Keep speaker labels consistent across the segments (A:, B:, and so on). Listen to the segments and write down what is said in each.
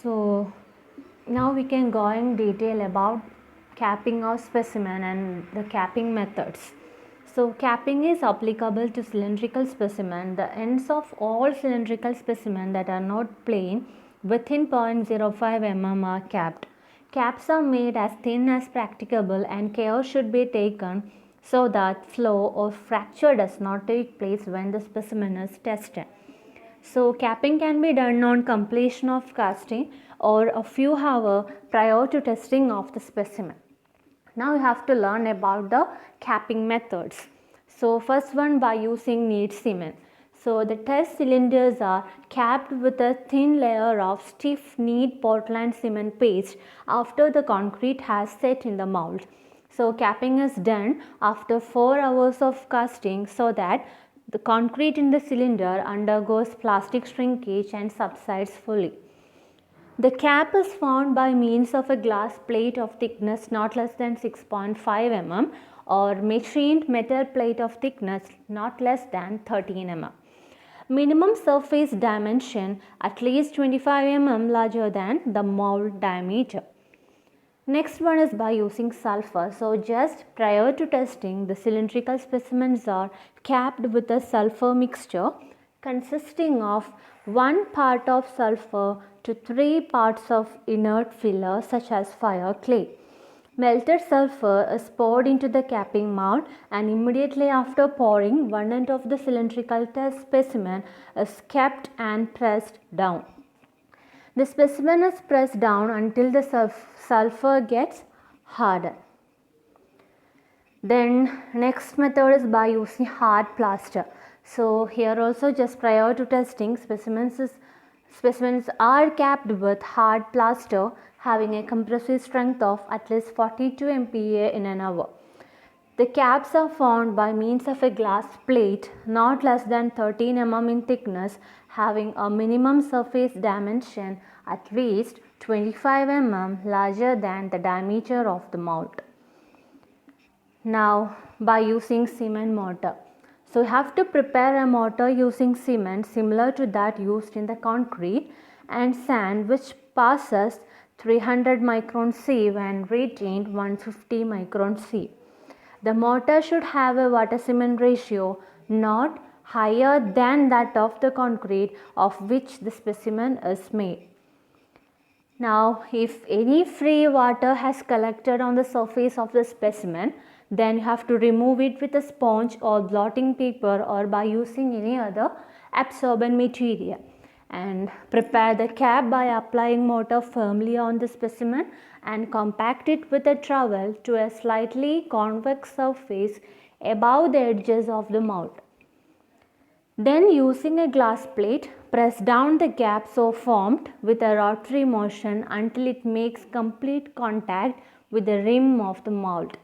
A: So now we can go in detail about capping of specimen and the capping methods. So capping is applicable to cylindrical specimen. The ends of all cylindrical specimen that are not plane within 0.05 mm are capped. Caps are made as thin as practicable and care should be taken so that flow or fracture does not take place when the specimen is tested. So capping can be done on completion of casting or a few hours prior to testing of the specimen. Now you have to learn about the capping methods. So first one, by using neat cement. So the test cylinders are capped with a thin layer of stiff neat Portland cement paste after the concrete has set in the mold. So capping is done after 4 hours of casting so that the concrete in the cylinder undergoes plastic shrinkage and subsides fully. The cap is formed by means of a glass plate of thickness not less than 6.5 mm or machined metal plate of thickness not less than 13 mm. Minimum surface dimension at least 25 mm larger than the mold diameter. Next one is by using sulfur. So just prior to testing, the cylindrical specimens are capped with a sulfur mixture consisting of 1 part of sulfur to 3 parts of inert filler such as fire clay. Melted sulfur is poured into the capping mold and immediately after pouring, one end of the cylindrical test specimen is kept and pressed down. The specimen is pressed down until the sulfur gets hardened. Then next method is by using hard plaster. So here also just prior to testing, specimens are capped with hard plaster having a compressive strength of at least 42 MPa in an hour. The caps are formed by means of a glass plate not less than 13 mm in thickness having a minimum surface dimension at least 25 mm larger than the diameter of the mold. Now by using cement mortar. So you have to prepare a mortar using cement similar to that used in the concrete and sand which passes 300 micron sieve and retained 150 micron sieve. The mortar should have a water cement ratio not higher than that of the concrete of which the specimen is made. Now, if any free water has collected on the surface of the specimen, then you have to remove it with a sponge or blotting paper or by using any other absorbent material. And prepare the cap by applying mortar firmly on the specimen and compact it with a trowel to a slightly convex surface above the edges of the mold. Then using a glass plate, press down the gap so formed with a rotary motion until it makes complete contact with the rim of the mold.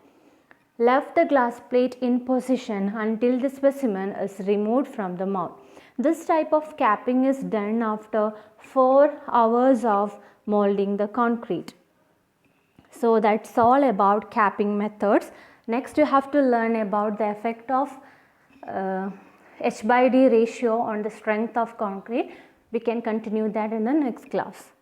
A: Left the glass plate in position until the specimen is removed from the mold. This type of capping is done after 4 hours of molding the concrete. So that's all about capping methods. Next you have to learn about the effect of H/D ratio on the strength of concrete. We can continue that in the next class.